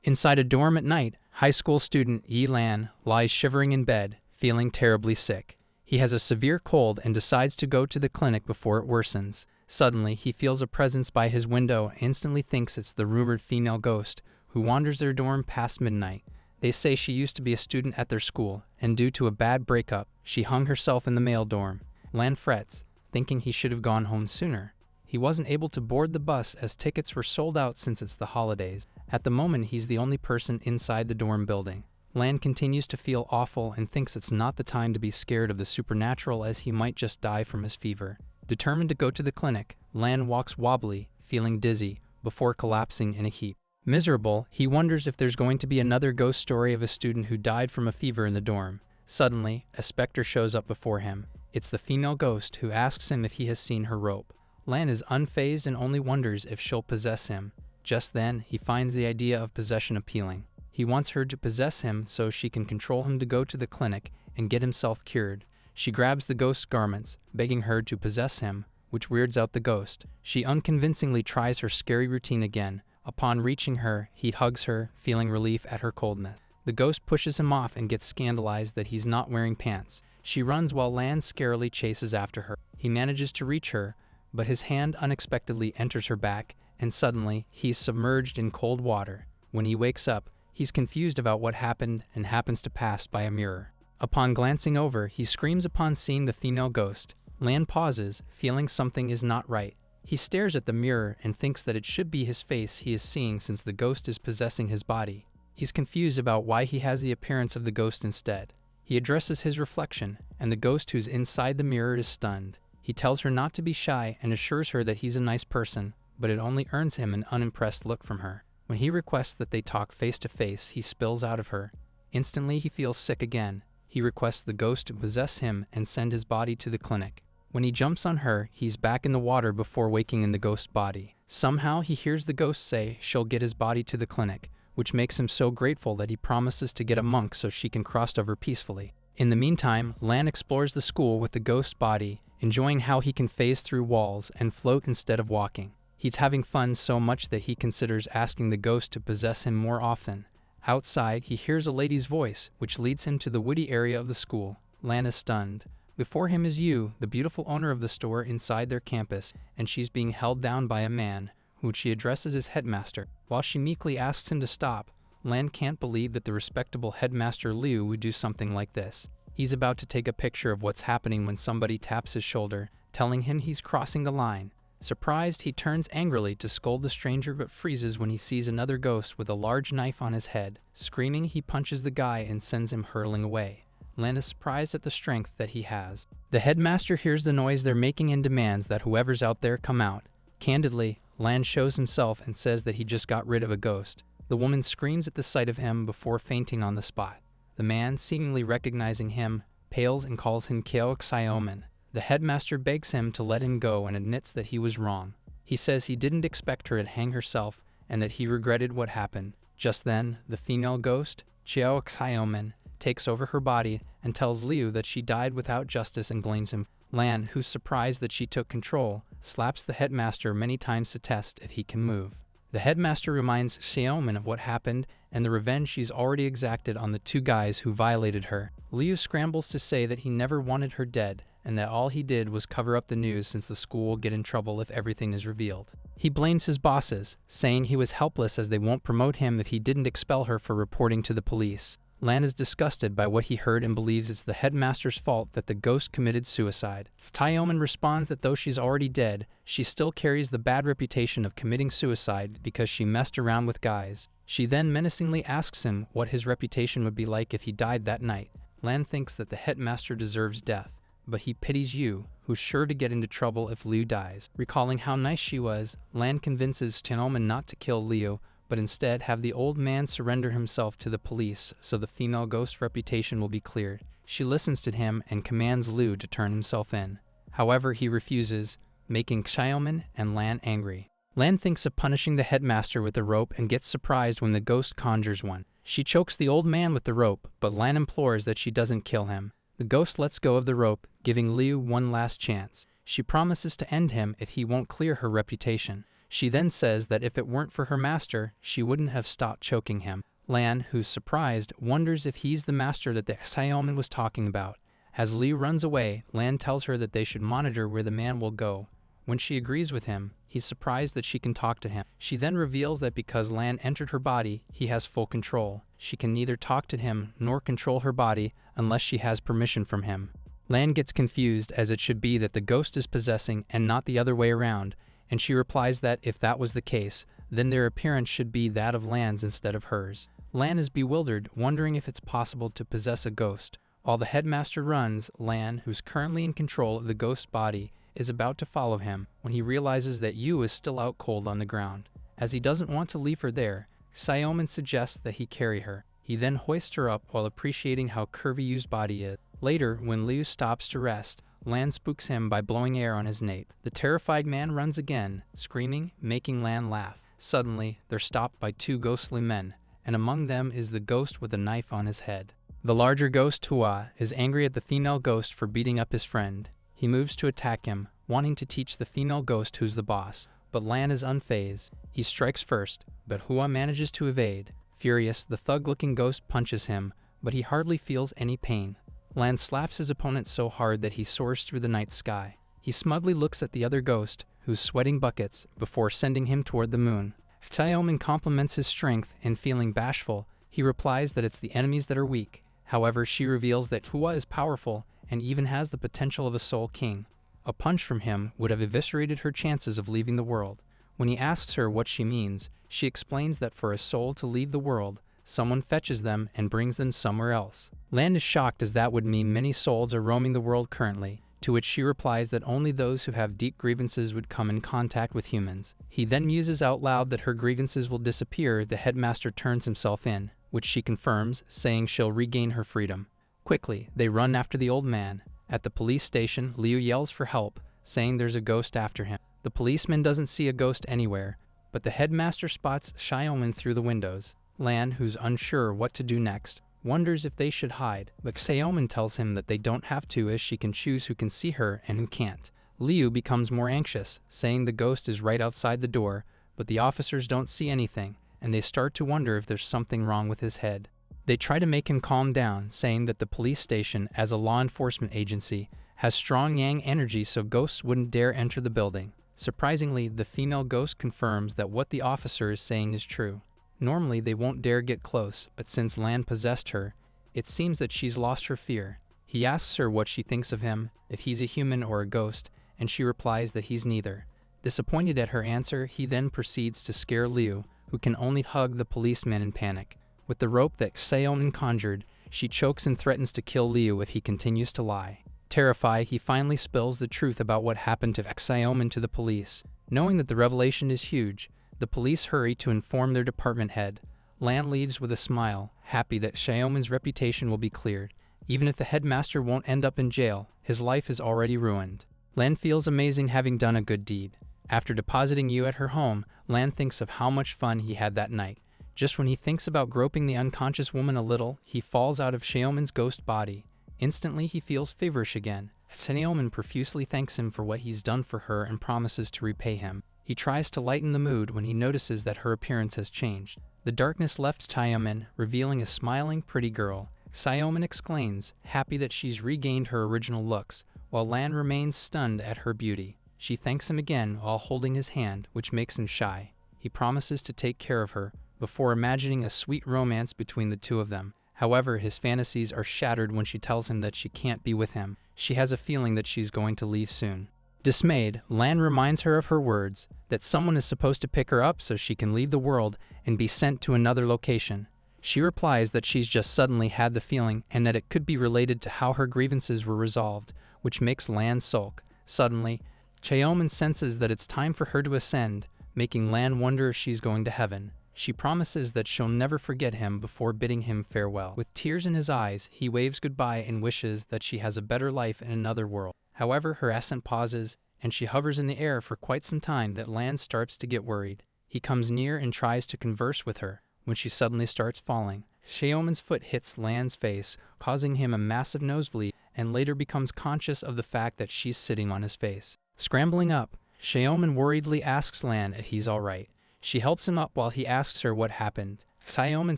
Inside a dorm at night, high school student Yi Lan lies shivering in bed, feeling terribly sick. He has a severe cold and decides to go to the clinic before it worsens. Suddenly, he feels a presence by his window and instantly thinks it's the rumored female ghost who wanders their dorm past midnight. They say she used to be a student at their school, and due to a bad breakup, she hung herself in the male dorm. Lan frets, thinking he should have gone home sooner. He wasn't able to board the bus as tickets were sold out since it's the holidays. At the moment, he's the only person inside the dorm building. Lan continues to feel awful and thinks it's not the time to be scared of the supernatural as he might just die from his fever. Determined to go to the clinic, Lan walks wobbly, feeling dizzy, before collapsing in a heap. Miserable, he wonders if there's going to be another ghost story of a student who died from a fever in the dorm. Suddenly, a specter shows up before him. It's the female ghost who asks him if he has seen her rope. Lan is unfazed and only wonders if she'll possess him. Just then, he finds the idea of possession appealing. He wants her to possess him so she can control him to go to the clinic and get himself cured. She grabs the ghost's garments, begging her to possess him, which weirds out the ghost. She unconvincingly tries her scary routine again. Upon reaching her, he hugs her, feeling relief at her coldness. The ghost pushes him off and gets scandalized that he's not wearing pants. She runs while Lan scarily chases after her. He manages to reach her, but his hand unexpectedly enters her back, and suddenly, he's submerged in cold water. When he wakes up, he's confused about what happened and happens to pass by a mirror. Upon glancing over, he screams upon seeing the female ghost. Lan pauses, feeling something is not right. He stares at the mirror and thinks that it should be his face he is seeing since the ghost is possessing his body. He's confused about why he has the appearance of the ghost instead. He addresses his reflection, and the ghost who's inside the mirror is stunned. He tells her not to be shy and assures her that he's a nice person, but it only earns him an unimpressed look from her. When he requests that they talk face to face, he spills out of her. Instantly, he feels sick again. He requests the ghost to possess him and send his body to the clinic. When he jumps on her, he's back in the water before waking in the ghost's body. Somehow, he hears the ghost say she'll get his body to the clinic, which makes him so grateful that he promises to get a monk so she can cross over peacefully. In the meantime, Lan explores the school with the ghost's body, enjoying how he can phase through walls and float instead of walking. He's having fun so much that he considers asking the ghost to possess him more often. Outside, he hears a lady's voice, which leads him to the woody area of the school. Lan is stunned. Before him is Yu, the beautiful owner of the store inside their campus, and she's being held down by a man, who she addresses as headmaster. While she meekly asks him to stop, Lan can't believe that the respectable headmaster Liu would do something like this. He's about to take a picture of what's happening when somebody taps his shoulder, telling him he's crossing the line. Surprised, he turns angrily to scold the stranger but freezes when he sees another ghost with a large knife on his head. Screaming, he punches the guy and sends him hurtling away. Lan is surprised at the strength that he has. The headmaster hears the noise they're making and demands that whoever's out there come out. Candidly, Lan shows himself and says that he just got rid of a ghost. The woman screams at the sight of him before fainting on the spot. The man, seemingly recognizing him, pales and calls him Kyo Xiomen. The headmaster begs him to let him go and admits that he was wrong. He says he didn't expect her to hang herself and that he regretted what happened. Just then, the female ghost, Kyo Xiomen, takes over her body and tells Liu that she died without justice and blames him. Lan, who's surprised that she took control, slaps the headmaster many times to test if he can move. The headmaster reminds Xiomen of what happened and the revenge she's already exacted on the two guys who violated her. Liu scrambles to say that he never wanted her dead and that all he did was cover up the news since the school will get in trouble if everything is revealed. He blames his bosses, saying he was helpless as they won't promote him if he didn't expel her for reporting to the police. Lan is disgusted by what he heard and believes it's the headmaster's fault that the ghost committed suicide. Xiomen responds that though she's already dead, she still carries the bad reputation of committing suicide because she messed around with guys. She then menacingly asks him what his reputation would be like if he died that night. Lan thinks that the headmaster deserves death, but he pities Yu, who's sure to get into trouble if Liu dies. Recalling how nice she was, Lan convinces Xiomen not to kill Liu, but instead have the old man surrender himself to the police so the female ghost's reputation will be cleared. She listens to him and commands Liu to turn himself in. However, he refuses, making Xiomen and Lan angry. Lan thinks of punishing the headmaster with a rope and gets surprised when the ghost conjures one. She chokes the old man with the rope, but Lan implores that she doesn't kill him. The ghost lets go of the rope, giving Liu one last chance. She promises to end him if he won't clear her reputation. She then says that if it weren't for her master, she wouldn't have stopped choking him. Lan, who's surprised, wonders if he's the master that the Xiaoman was talking about. As Liu runs away, Lan tells her that they should monitor where the man will go. When she agrees with him, he's surprised that she can talk to him. She then reveals that because Lan entered her body, he has full control. She can neither talk to him nor control her body unless she has permission from him. Lan gets confused, as it should be that the ghost is possessing and not the other way around, and she replies that if that was the case, then their appearance should be that of Lan's instead of hers. Lan is bewildered, wondering if it's possible to possess a ghost. While the headmaster runs, Lan, who's currently in control of the ghost's body, is about to follow him when he realizes that Yu is still out cold on the ground. As he doesn't want to leave her there, Xiaoman suggests that he carry her. He then hoists her up while appreciating how curvy Yu's body is. Later, when Liu stops to rest, Lan spooks him by blowing air on his nape. The terrified man runs again, screaming, making Lan laugh. Suddenly, they're stopped by two ghostly men, and among them is the ghost with a knife on his head. The larger ghost, Hua, is angry at the female ghost for beating up his friend. He moves to attack him, wanting to teach the female ghost who's the boss, but Lan is unfazed. He strikes first, but Hua manages to evade. Furious, the thug-looking ghost punches him, but he hardly feels any pain. Lan slaps his opponent so hard that he soars through the night sky. He smugly looks at the other ghost, who's sweating buckets, before sending him toward the moon. Xiaoman compliments his strength, and feeling bashful, he replies that it's the enemies that are weak. However, she reveals that Hua is powerful and even has the potential of a soul king. A punch from him would have eviscerated her chances of leaving the world. When he asks her what she means, she explains that for a soul to leave the world, someone fetches them and brings them somewhere else. Lan is shocked, as that would mean many souls are roaming the world currently, to which she replies that only those who have deep grievances would come in contact with humans. He then muses out loud that her grievances will disappear if the headmaster turns himself in, which she confirms, saying she'll regain her freedom. Quickly, they run after the old man. At the police station, Liu yells for help, saying there's a ghost after him. The policeman doesn't see a ghost anywhere, but the headmaster spots Xiaoman through the windows. Lan, who's unsure what to do next, wonders if they should hide, but Xiaoman tells him that they don't have to, as she can choose who can see her and who can't. Liu becomes more anxious, saying the ghost is right outside the door, but the officers don't see anything, and they start to wonder if there's something wrong with his head. They try to make him calm down, saying that the police station, as a law enforcement agency, has strong yang energy, so ghosts wouldn't dare enter the building. Surprisingly, the female ghost confirms that what the officer is saying is true. Normally, they won't dare get close, but since Lan possessed her, it seems that she's lost her fear. He asks her what she thinks of him, if he's a human or a ghost, and she replies that he's neither. Disappointed at her answer, he then proceeds to scare Liu, who can only hug the policeman in panic. With the rope that Xiaoman conjured, she chokes and threatens to kill Liu if he continues to lie. Terrified, he finally spills the truth about what happened to Xiaoman to the police. Knowing that the revelation is huge, the police hurry to inform their department head. Lan leaves with a smile, happy that Xiaoman's reputation will be cleared. Even if the headmaster won't end up in jail, his life is already ruined. Lan feels amazing having done a good deed. After depositing Yu at her home, Lan thinks of how much fun he had that night. Just when he thinks about groping the unconscious woman a little, he falls out of Xiaoman's ghost body. Instantly, he feels feverish again. Xiaoman profusely thanks him for what he's done for her and promises to repay him. He tries to lighten the mood when he notices that her appearance has changed. The darkness left Xiaoman, revealing a smiling, pretty girl. Xiaoman exclaims, happy that she's regained her original looks, while Lan remains stunned at her beauty. She thanks him again while holding his hand, which makes him shy. He promises to take care of her, before imagining a sweet romance between the two of them. However, his fantasies are shattered when she tells him that she can't be with him. She has a feeling that she's going to leave soon. Dismayed, Lan reminds her of her words, that someone is supposed to pick her up so she can leave the world and be sent to another location. She replies that she's just suddenly had the feeling and that it could be related to how her grievances were resolved, which makes Lan sulk. Suddenly, Xiaoman senses that it's time for her to ascend, making Lan wonder if she's going to heaven. She promises that she'll never forget him before bidding him farewell. With tears in his eyes, he waves goodbye and wishes that she has a better life in another world. However, her ascent pauses, and she hovers in the air for quite some time that Lan starts to get worried. He comes near and tries to converse with her, when she suddenly starts falling. Xiaoman's foot hits Lan's face, causing him a massive nosebleed, and later becomes conscious of the fact that she's sitting on his face. Scrambling up, Xiaoman worriedly asks Lan if he's alright. She helps him up while he asks her what happened. Xiaoman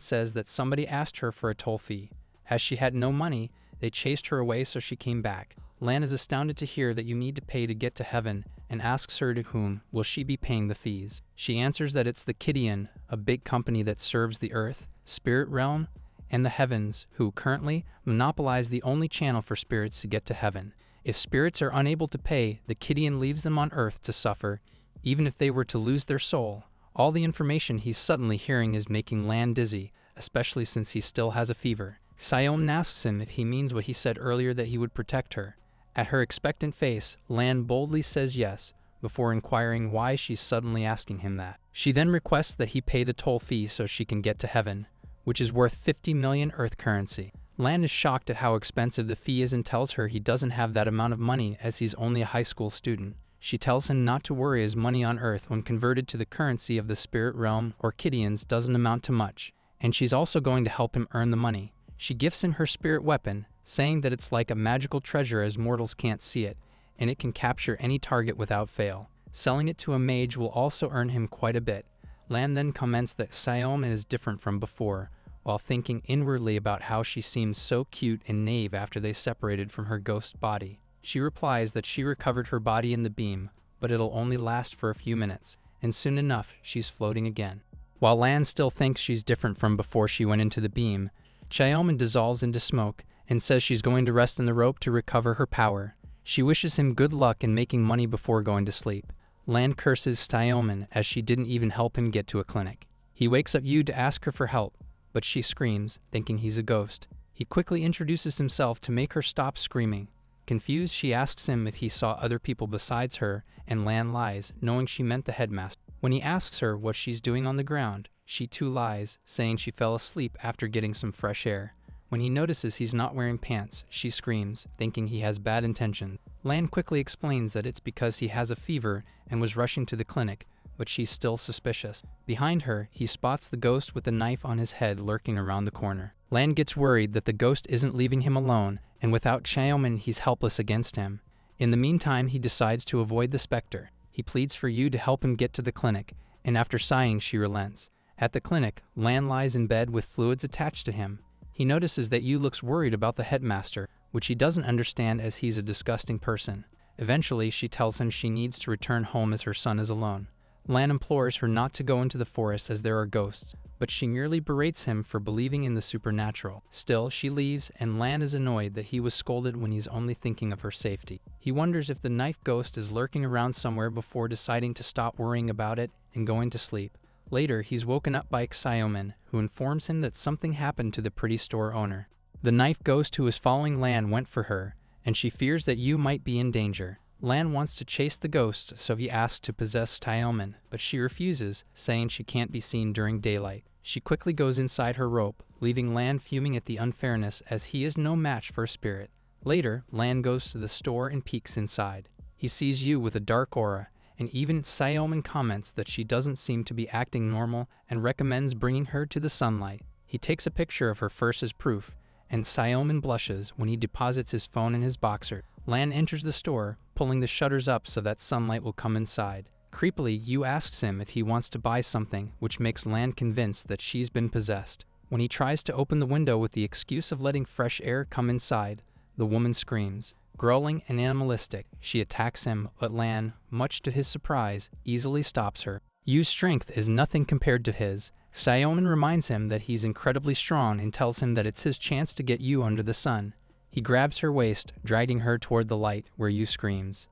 says that somebody asked her for a toll fee. As she had no money, they chased her away, so she came back. Lan is astounded to hear that you need to pay to get to heaven and asks her to whom will she be paying the fees. She answers that it's the Kidian, a big company that serves the earth, spirit realm, and the heavens, who currently monopolize the only channel for spirits to get to heaven. If spirits are unable to pay, the Kidian leaves them on earth to suffer, even if they were to lose their soul. All the information he's suddenly hearing is making Lan dizzy, especially since he still has a fever. Xiaoman asks him if he means what he said earlier, that he would protect her. At her expectant face, Lan boldly says yes, before inquiring why she's suddenly asking him that. She then requests that he pay the toll fee so she can get to heaven, which is worth 50 million Earth currency. Lan is shocked at how expensive the fee is and tells her he doesn't have that amount of money as he's only a high school student. She tells him not to worry, as money on Earth when converted to the currency of the spirit realm or Kidians doesn't amount to much, and she's also going to help him earn the money. She gifts him her spirit weapon, saying that it's like a magical treasure as mortals can't see it, and it can capture any target without fail. Selling it to a mage will also earn him quite a bit. Lan then comments that Xiaoman is different from before, while thinking inwardly about how she seems so cute and naive after they separated from her ghost body. She replies that she recovered her body in the beam, but it'll only last for a few minutes, and soon enough she's floating again. While Lan still thinks she's different from before she went into the beam, Xiaoman dissolves into smoke and says she's going to rest in the rope to recover her power. She wishes him good luck in making money before going to sleep. Lan curses Xiaoman as she didn't even help him get to a clinic. He wakes up Yu to ask her for help, but she screams, thinking he's a ghost. He quickly introduces himself to make her stop screaming. Confused, she asks him if he saw other people besides her, and Lan lies, knowing she meant the headmaster. When he asks her what she's doing on the ground, she too lies, saying she fell asleep after getting some fresh air. When he notices he's not wearing pants, she screams, thinking he has bad intentions. Lan quickly explains that it's because he has a fever and was rushing to the clinic, but she's still suspicious. Behind her, he spots the ghost with a knife on his head lurking around the corner. Lan gets worried that the ghost isn't leaving him alone, and without Xiaoman he's helpless against him. In the meantime, he decides to avoid the specter. He pleads for Yu to help him get to the clinic, and after sighing, she relents. At the clinic, Lan lies in bed with fluids attached to him. He notices that Yu looks worried about the headmaster, which he doesn't understand as he's a disgusting person. Eventually, she tells him she needs to return home as her son is alone. Lan implores her not to go into the forest as there are ghosts, but she merely berates him for believing in the supernatural. Still, she leaves, and Lan is annoyed that he was scolded when he's only thinking of her safety. He wonders if the knife ghost is lurking around somewhere before deciding to stop worrying about it and going to sleep. Later, he's woken up by Xiaoman, who informs him that something happened to the pretty store owner. The knife ghost who was following Lan went for her, and she fears that Yu might be in danger. Lan wants to chase the ghost, so he asks to possess Xiaoman, but she refuses, saying she can't be seen during daylight. She quickly goes inside her rope, leaving Lan fuming at the unfairness as he is no match for a spirit. Later, Lan goes to the store and peeks inside. He sees Yu with a dark aura, and even Xiaoman comments that she doesn't seem to be acting normal and recommends bringing her to the sunlight. He takes a picture of her first as proof, and Xiaoman blushes when he deposits his phone in his boxer. Lan enters the store, pulling the shutters up so that sunlight will come inside. Creepily, Yu asks him if he wants to buy something, which makes Lan convinced that she's been possessed. When he tries to open the window with the excuse of letting fresh air come inside, the woman screams. Growling and animalistic, she attacks him, but Lan, much to his surprise, easily stops her. Yu's strength is nothing compared to his. Xiaoman reminds him that he's incredibly strong and tells him that it's his chance to get Yu under the sun. He grabs her waist, dragging her toward the light, where Yu screams.